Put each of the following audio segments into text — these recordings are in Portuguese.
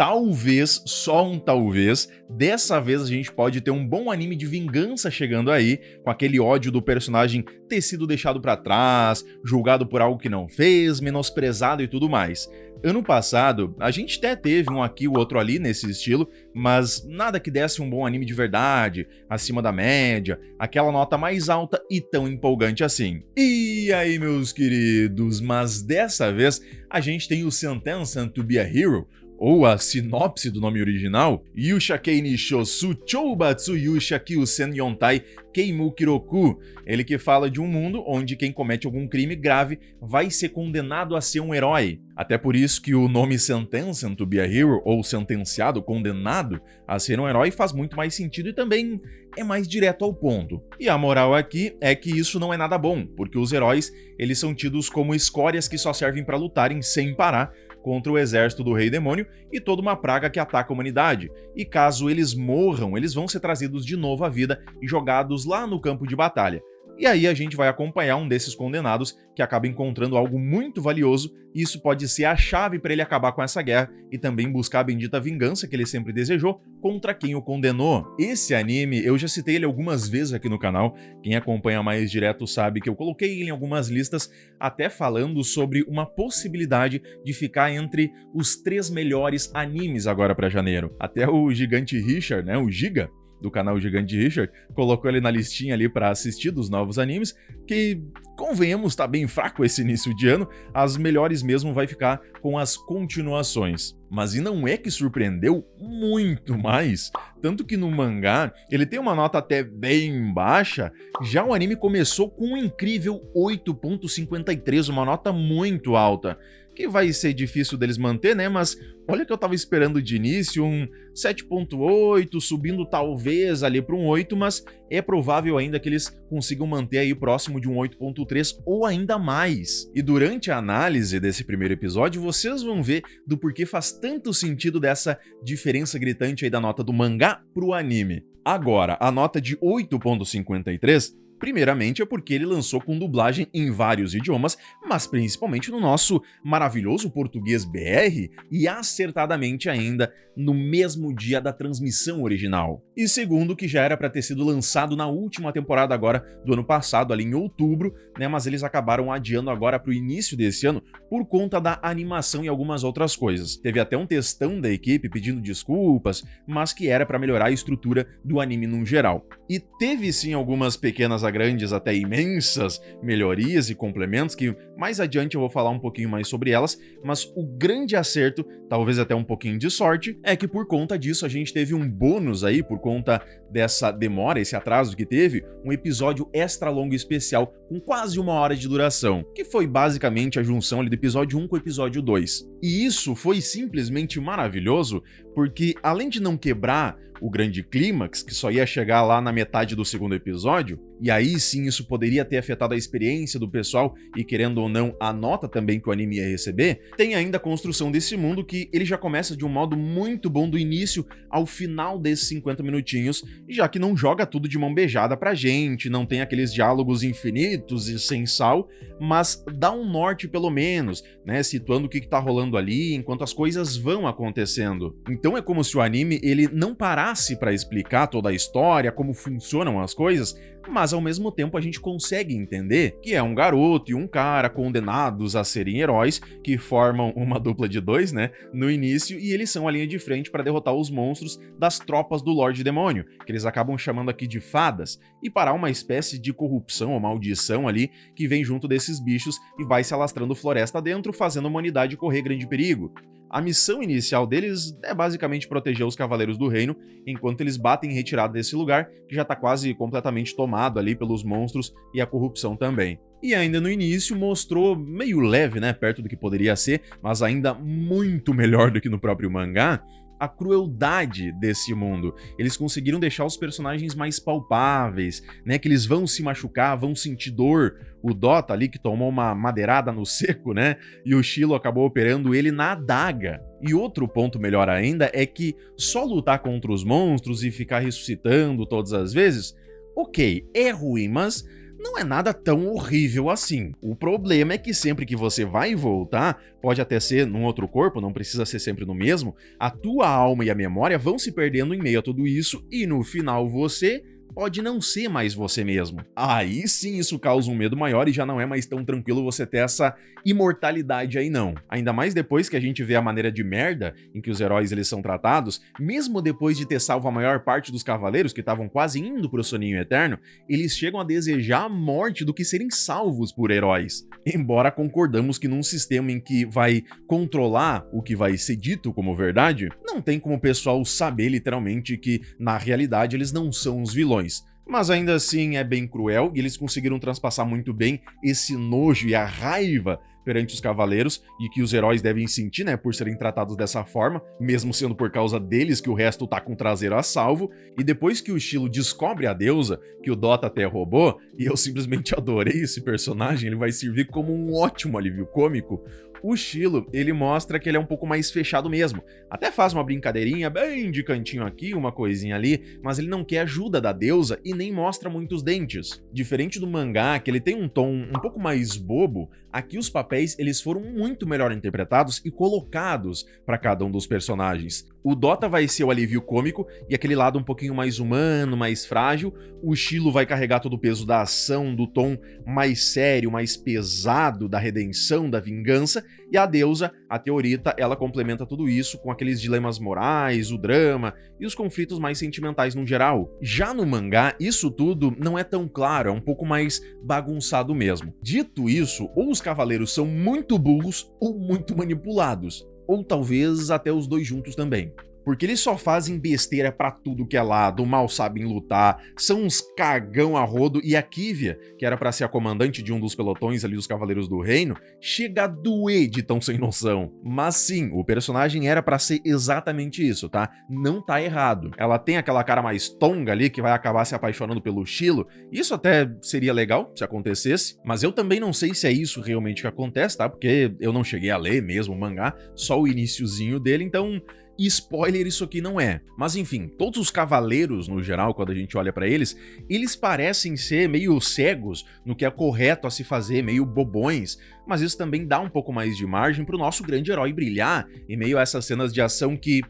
talvez, só um talvez, dessa vez a gente pode ter um bom anime de vingança chegando aí, com aquele ódio do personagem ter sido deixado pra trás, julgado por algo que não fez, menosprezado e tudo mais. Ano passado, a gente até teve um aqui, o outro ali nesse estilo, mas nada que desse um bom anime de verdade, acima da média, aquela nota mais alta e tão empolgante assim. E aí, meus queridos, mas dessa vez a gente tem o Sentenced to be a Hero, ou a sinopse do nome original, Yushakei Nishosu Choubatsu Yusha Kyusen Yontai Keimu Kiroku, ele que fala de um mundo onde quem comete algum crime grave vai ser condenado a ser um herói. Até por isso que o nome Sentenced to be a Hero, ou sentenciado, condenado a ser um herói, faz muito mais sentido e também é mais direto ao ponto. E a moral aqui é que isso não é nada bom, porque os heróis eles são tidos como escórias que só servem para lutarem sem parar contra o exército do Rei Demônio e toda uma praga que ataca a humanidade. E caso eles morram, eles vão ser trazidos de novo à vida e jogados lá no campo de batalha. E aí a gente vai acompanhar um desses condenados que acaba encontrando algo muito valioso, e isso pode ser a chave para ele acabar com essa guerra e também buscar a bendita vingança que ele sempre desejou contra quem o condenou. Esse anime, eu já citei ele algumas vezes aqui no canal, quem acompanha mais direto sabe que eu coloquei ele em algumas listas, até falando sobre uma possibilidade de ficar entre os 3 melhores animes agora para janeiro. Até o Gigante Richard, né, o Giga, do canal Gigante Richard, colocou ele na listinha ali pra assistir dos novos animes, que, convenhamos, tá bem fraco esse início de ano, as melhores mesmo vai ficar com as continuações. Mas e não é que surpreendeu muito mais? Tanto que no mangá, ele tem uma nota até bem baixa, já o anime começou com um incrível 8.53, uma nota muito alta, que vai ser difícil deles manter, né, mas olha que eu tava esperando de início um 7.8, subindo talvez ali para um 8, mas é provável ainda que eles consigam manter aí próximo de um 8.3 ou ainda mais. E durante a análise desse primeiro episódio, vocês vão ver do porquê faz tanto sentido dessa diferença gritante aí da nota do mangá pro anime. Agora, a nota de 8.53 primeiramente é porque ele lançou com dublagem em vários idiomas, mas principalmente no nosso maravilhoso português BR e acertadamente ainda no mesmo dia da transmissão original. E segundo, que já era para ter sido lançado na última temporada agora do ano passado, ali em outubro, né, mas eles acabaram adiando agora para o início desse ano por conta da animação e algumas outras coisas. Teve até um textão da equipe pedindo desculpas, mas que era para melhorar a estrutura do anime num geral. E teve sim algumas pequenas a grandes até imensas melhorias e complementos que mais adiante eu vou falar um pouquinho mais sobre elas, mas o grande acerto, talvez até um pouquinho de sorte, é que por conta disso a gente teve um bônus aí, por conta dessa demora, esse atraso que teve, um episódio extra longo especial com quase 1 hora de duração, que foi basicamente a junção ali do episódio 1 com o episódio 2. E isso foi simplesmente maravilhoso, porque além de não quebrar o grande clímax, que só ia chegar lá na metade do segundo episódio, e aí sim isso poderia ter afetado a experiência do pessoal e, querendo ou não, a nota também que o anime ia receber, tem ainda a construção desse mundo que ele já começa de um modo muito bom do início ao final desses 50 minutinhos, já que não joga tudo de mão beijada pra gente, não tem aqueles diálogos infinitos e sem sal, mas dá um norte pelo menos, né, situando o que tá rolando ali enquanto as coisas vão acontecendo. Então é como se o anime ele não parasse para explicar toda a história, como funcionam as coisas, mas ao mesmo tempo a gente consegue entender que é um garoto e um cara condenados a serem heróis, que formam uma dupla de 2, né, no início, e eles são a linha de frente para derrotar os monstros das tropas do Lorde Demônio, que eles acabam chamando aqui de fadas, e parar uma espécie de corrupção ou maldição ali que vem junto desses bichos e vai se alastrando floresta dentro, fazendo a humanidade correr grande perigo. A missão inicial deles é basicamente proteger os Cavaleiros do Reino, enquanto eles batem em retirada desse lugar, que já tá quase completamente tomado ali pelos monstros e a corrupção também. E ainda no início mostrou meio leve, né, perto do que poderia ser, mas ainda muito melhor do que no próprio mangá, a crueldade desse mundo. Eles conseguiram deixar os personagens mais palpáveis, né, que eles vão se machucar, vão sentir dor. O Dota ali que tomou uma madeirada no seco, né, e o Shilo acabou operando ele na adaga. E outro ponto melhor ainda é que só lutar contra os monstros e ficar ressuscitando todas as vezes, ok, é ruim, mas não é nada tão horrível assim. O problema é que sempre que você vai voltar, pode até ser num outro corpo, não precisa ser sempre no mesmo, a tua alma e a memória vão se perdendo em meio a tudo isso e no final você pode não ser mais você mesmo. Aí sim isso causa um medo maior e já não é mais tão tranquilo você ter essa imortalidade aí não. Ainda mais depois que a gente vê a maneira de merda em que os heróis eles são tratados, mesmo depois de ter salvo a maior parte dos cavaleiros que estavam quase indo pro soninho eterno, eles chegam a desejar a morte do que serem salvos por heróis. Embora concordamos que num sistema em que vai controlar o que vai ser dito como verdade, não tem como o pessoal saber literalmente que na realidade eles não são os vilões. Mas ainda assim é bem cruel e eles conseguiram transpassar muito bem esse nojo e a raiva perante os cavaleiros e que os heróis devem sentir, né, por serem tratados dessa forma, mesmo sendo por causa deles que o resto tá com o traseiro a salvo. E depois que o Shilo descobre a deusa, que o Dota até roubou, e eu simplesmente adorei esse personagem, ele vai servir como um ótimo alívio cômico. O Shilo, ele mostra que ele é um pouco mais fechado mesmo. Até faz uma brincadeirinha bem de cantinho aqui, uma coisinha ali, mas ele não quer ajuda da deusa e nem mostra muitos dentes. Diferente do mangá, que ele tem um tom um pouco mais bobo, aqui os papéis eles foram muito melhor interpretados e colocados para cada um dos personagens. O Dota vai ser o alívio cômico e aquele lado um pouquinho mais humano, mais frágil. O Shilo vai carregar todo o peso da ação, do tom mais sério, mais pesado, da redenção, da vingança. E a deusa, a Teorita, ela complementa tudo isso com aqueles dilemas morais, o drama e os conflitos mais sentimentais no geral. Já no mangá, isso tudo não é tão claro, é um pouco mais bagunçado mesmo. Dito isso, ou os cavaleiros são muito burros ou muito manipulados. Ou talvez até os dois juntos também. Porque eles só fazem besteira pra tudo que é lado, mal sabem lutar, são uns cagão a rodo, e a Kivia, que era pra ser a comandante de um dos pelotões ali dos Cavaleiros do Reino, chega a doer de tão sem noção. Mas sim, o personagem era pra ser exatamente isso, tá? Não tá errado. Ela tem aquela cara mais tonga ali, que vai acabar se apaixonando pelo Shilo, isso até seria legal se acontecesse, mas eu também não sei se é isso realmente que acontece, tá? Porque eu não cheguei a ler mesmo o mangá, só o iniciozinho dele, então... E spoiler, isso aqui não é. Mas enfim, todos os cavaleiros, no geral, quando a gente olha pra eles, eles parecem ser meio cegos no que é correto a se fazer, meio bobões, mas isso também dá um pouco mais de margem pro nosso grande herói brilhar em meio a essas cenas de ação que...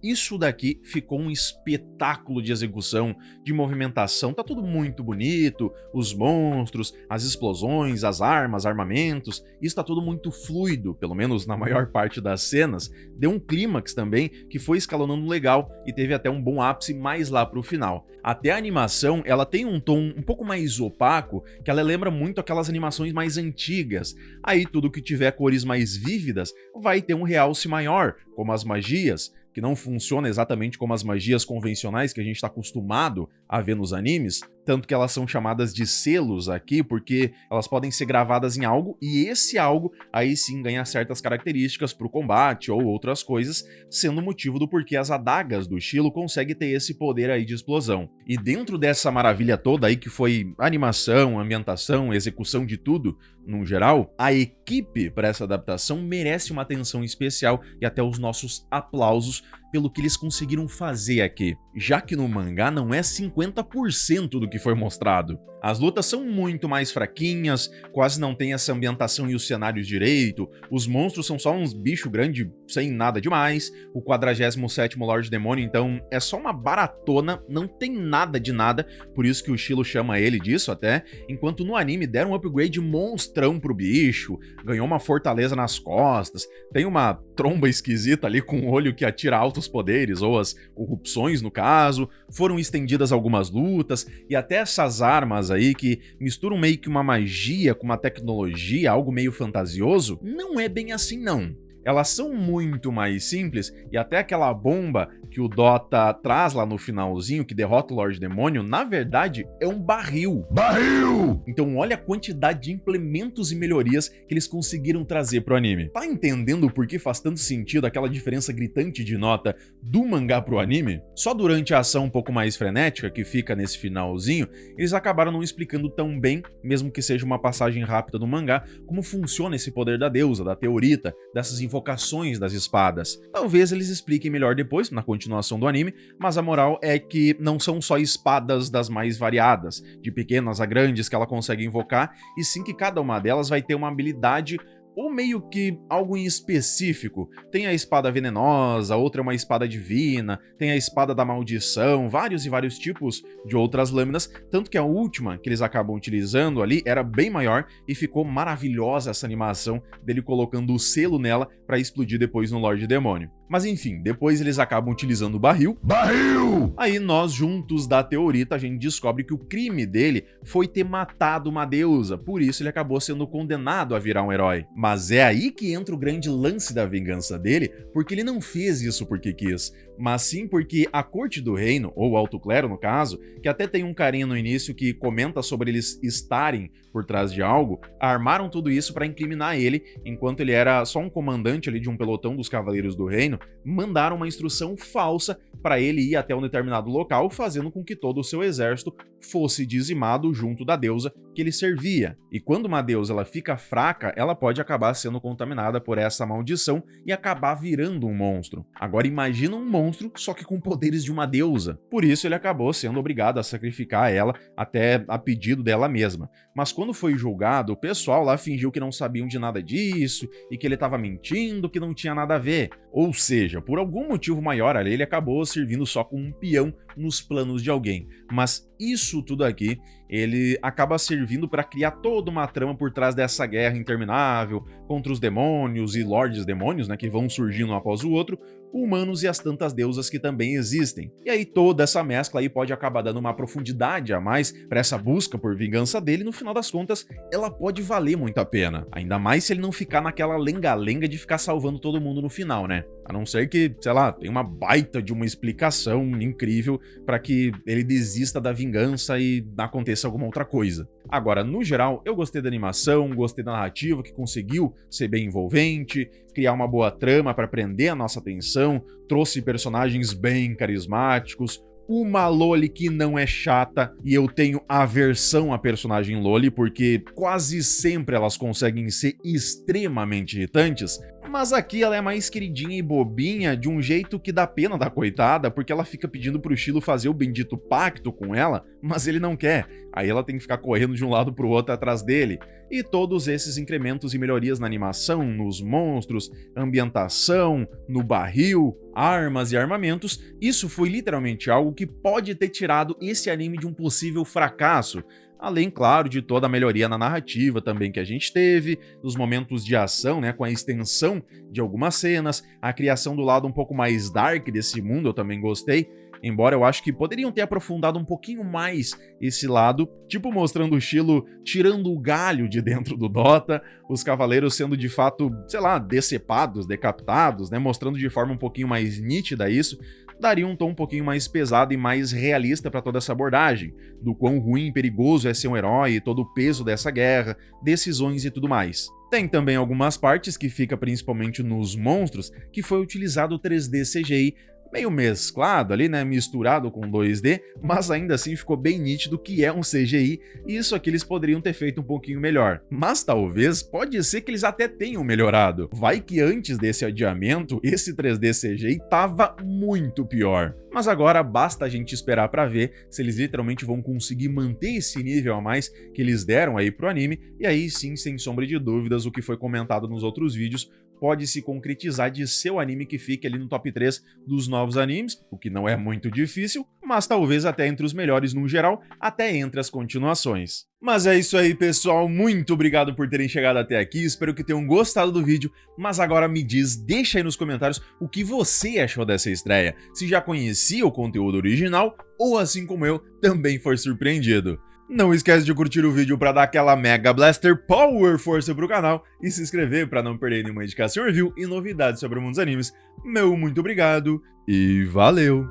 Isso daqui ficou um espetáculo de execução, de movimentação, tá tudo muito bonito, os monstros, as explosões, as armas, armamentos, isso tá tudo muito fluido, pelo menos na maior parte das cenas. Deu um clímax também que foi escalonando legal e teve até um bom ápice mais lá pro final. Até a animação, ela tem um tom um pouco mais opaco, que ela lembra muito aquelas animações mais antigas. Aí tudo que tiver cores mais vívidas vai ter um realce maior, como as magias, que não funciona exatamente como as magias convencionais que a gente está acostumado a ver nos animes, tanto que elas são chamadas de selos aqui, porque elas podem ser gravadas em algo, e esse algo aí sim ganha certas características para o combate ou outras coisas, sendo o motivo do porquê as adagas do Shilo conseguem ter esse poder aí de explosão. E dentro dessa maravilha toda aí que foi animação, ambientação, execução de tudo, no geral, a equipe para essa adaptação merece uma atenção especial e até os nossos aplausos pelo que eles conseguiram fazer aqui, já que no mangá não é 50% do que foi mostrado. As lutas são muito mais fraquinhas, quase não tem essa ambientação e os cenários direito, os monstros são só uns bichos grandes sem nada demais, o 47º Lorde Demônio então é só uma baratona, não tem nada de nada, por isso que o Shilo chama ele disso até, enquanto no anime deram um upgrade monstrão pro bicho, ganhou uma fortaleza nas costas, tem uma tromba esquisita ali com um olho que atira altos poderes, ou as corrupções no caso, foram estendidas algumas lutas, e até essas armas aí que misturam meio que uma magia com uma tecnologia, algo meio fantasioso, não é bem assim não. Elas são muito mais simples, e até aquela bomba que o Dota traz lá no finalzinho, que derrota o Lorde Demônio, na verdade é um barril. Barril! Então olha a quantidade de implementos e melhorias que eles conseguiram trazer pro anime. Tá entendendo por que faz tanto sentido aquela diferença gritante de nota do mangá pro anime? Só durante a ação um pouco mais frenética, que fica nesse finalzinho, eles acabaram não explicando tão bem, mesmo que seja uma passagem rápida no mangá, como funciona esse poder da deusa, da Teorita, dessas invocações das espadas. Talvez eles expliquem melhor depois, na continuação do anime, mas a moral é que não são só espadas das mais variadas, de pequenas a grandes que ela consegue invocar, e sim que cada uma delas vai ter uma habilidade ou meio que algo em específico. Tem a espada venenosa, outra é uma espada divina, tem a espada da maldição, vários e vários tipos de outras lâminas, tanto que a última que eles acabam utilizando ali era bem maior e ficou maravilhosa essa animação dele colocando o selo nela pra explodir depois no Lorde Demônio. Mas enfim, depois eles acabam utilizando o barril. Barril! Aí nós, juntos da Teorita, a gente descobre que o crime dele foi ter matado uma deusa, por isso ele acabou sendo condenado a virar um herói. Mas é aí que entra o grande lance da vingança dele, porque ele não fez isso porque quis, mas sim porque a corte do reino, ou o alto clero no caso, que até tem um carinha no início que comenta sobre eles estarem por trás de algo, armaram tudo isso para incriminar ele, enquanto ele era só um comandante ali de um pelotão dos cavaleiros do reino, mandaram uma instrução falsa para ele ir até um determinado local, fazendo com que todo o seu exército fosse dizimado junto da deusa que ele servia. E quando uma deusa ela fica fraca, ela pode acabar sendo contaminada por essa maldição e acabar virando um monstro. Agora imagina um monstro, só que com poderes de uma deusa. Por isso ele acabou sendo obrigado a sacrificar ela, até a pedido dela mesma. Mas quando foi julgado, o pessoal lá fingiu que não sabiam de nada disso, e que ele estava mentindo, que não tinha nada a ver. Ou seja, por algum motivo maior ali, ele acabou servindo só como um peão nos planos de alguém. Mas isso tudo aqui, ele acaba servindo para criar toda uma trama por trás dessa guerra interminável contra os demônios e lordes demônios, né, que vão surgindo um após o outro, humanos e as tantas deusas que também existem. E aí toda essa mescla aí pode acabar dando uma profundidade a mais para essa busca por vingança dele, e no final das contas ela pode valer muito a pena. Ainda mais se ele não ficar naquela lenga-lenga de ficar salvando todo mundo no final, né? A não ser que, sei lá, tem uma baita de uma explicação incrível para que ele desista da vingança e aconteça alguma outra coisa. Agora, no geral, eu gostei da animação, gostei da narrativa que conseguiu ser bem envolvente, criar uma boa trama para prender a nossa atenção, trouxe personagens bem carismáticos, uma Loli que não é chata, e eu tenho aversão à personagem Loli porque quase sempre elas conseguem ser extremamente irritantes, mas aqui ela é mais queridinha e bobinha de um jeito que dá pena da coitada, porque ela fica pedindo pro Shilo fazer o bendito pacto com ela, mas ele não quer. Aí ela tem que ficar correndo de um lado pro outro atrás dele. E todos esses incrementos e melhorias na animação, nos monstros, ambientação, no barril, armas e armamentos, isso foi literalmente algo que pode ter tirado esse anime de um possível fracasso. Além, claro, de toda a melhoria na narrativa também que a gente teve, dos momentos de ação, né, com a extensão de algumas cenas, a criação do lado um pouco mais dark desse mundo eu também gostei, embora eu acho que poderiam ter aprofundado um pouquinho mais esse lado, tipo mostrando o Shilo tirando o galho de dentro do Dota, os cavaleiros sendo de fato, sei lá, decepados, decapitados, né, mostrando de forma um pouquinho mais nítida isso, daria um tom um pouquinho mais pesado e mais realista para toda essa abordagem, do quão ruim e perigoso é ser um herói, todo o peso dessa guerra, decisões e tudo mais. Tem também algumas partes que fica principalmente nos monstros, que foi utilizado o 3D CGI, meio mesclado ali, né, misturado com 2D, mas ainda assim ficou bem nítido que é um CGI, e isso aqui eles poderiam ter feito um pouquinho melhor. Mas talvez, pode ser que eles até tenham melhorado. Vai que antes desse adiamento, esse 3D CGI tava muito pior. Mas agora basta a gente esperar pra ver se eles literalmente vão conseguir manter esse nível a mais que eles deram aí pro anime, e aí sim, sem sombra de dúvidas, o que foi comentado nos outros vídeos pode se concretizar de ser o anime que fique ali no top 3 dos novos animes, o que não é muito difícil, mas talvez até entre os melhores no geral, até entre as continuações. Mas é isso aí, pessoal, muito obrigado por terem chegado até aqui, espero que tenham gostado do vídeo, mas agora me diz, deixa aí nos comentários o que você achou dessa estreia, se já conhecia o conteúdo original, ou assim como eu, também foi surpreendido. Não esquece de curtir o vídeo para dar aquela Mega Blaster Power Força pro canal e se inscrever para não perder nenhuma indicação, review e novidades sobre o mundo dos animes. Meu muito obrigado e valeu!